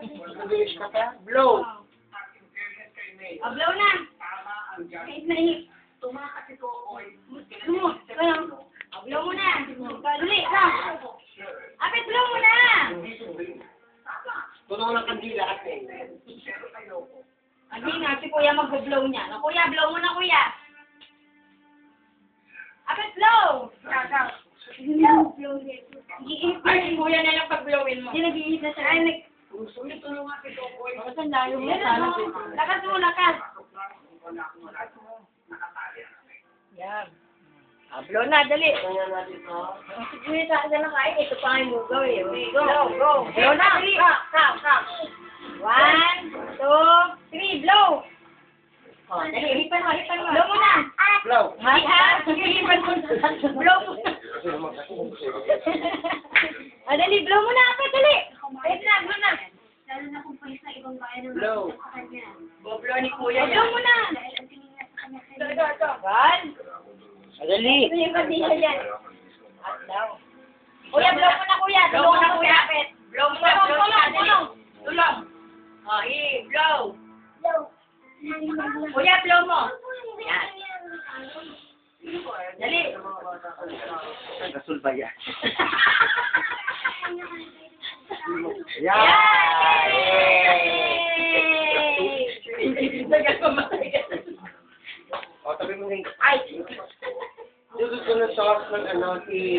Mabilis ka pa? Blow. Blow na. Kahit na hip. Tumakas ito, oy. Blow mo na. Dali, ka. Apit, blow mo na. Tunaw ng kandila at eh. Hindi nga, si kuya mag-blow niya. No, kuya, blow mo na, kuya. Apit, blow. Blow. Ay, si kuya na lang pag-blowin mo. Hindi, nag-iihit na siya. Ay, Sulit tulong nga ito, oy. Bakit ang layo mo sana? Lakas mo, lakas. Yan. Blow na, dali. Kaya natin ito. Sige, saan na kain? Ito pa ang lugaw eh. Go. Blow na, dali. Stop. 1, 2, 3, blow. Oh, dali, hipan mo. Blow mo na. Blow. Sige, hipan mo. Blow mo na. Dali, blow mo na. Apa, dali. Wait na, blow na. Lalo na kung palis na ibang bayan ng Blow. sa kanya. Blow ni kuya. Blow mo na. Dahil ang tingin niya sa kanya Ito. One. Adali. Ito yung condition yan. At daw. Kuya, blow mo na, kuya. Blow mo na, kuya. Blow mo na. Tulong. Oh, blow. Kuya, blow mo. Yan. Dali. Nasulba yan. O, tabi mo rin. Ay! Susunod sa ng ano, si...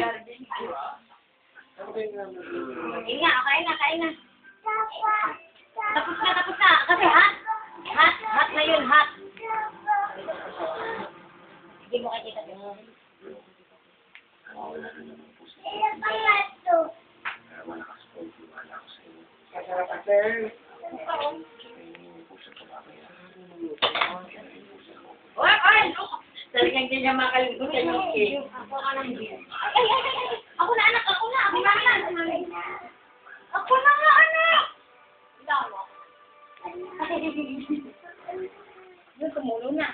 Kain na. Tapos na. Kasi hot. Hot na yun, hot. Hindi mo kakita yun. Kasarap ka, sir. Oy! Talagang hindi niya makalimutan yung cake. Ako ka lang din. Ay! Ako na, anak! Ako na, anak! Dama. Doon, tumulong na.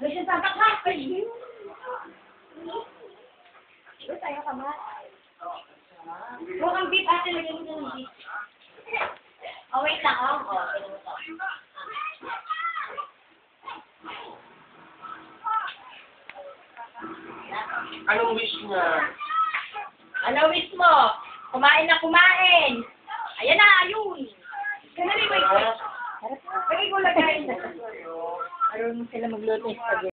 Doon siya sa back, ha? Doon tayo ka ba? Huwag ang beef, ate. Lagyan mo na ng beef. Oh, wait lang, oh. Anong wish niya? Ano wish mo? Kumain na kumain. Ayan na, ayun. Ganun, wait. Lagay ko lagay. Aron sila magluto.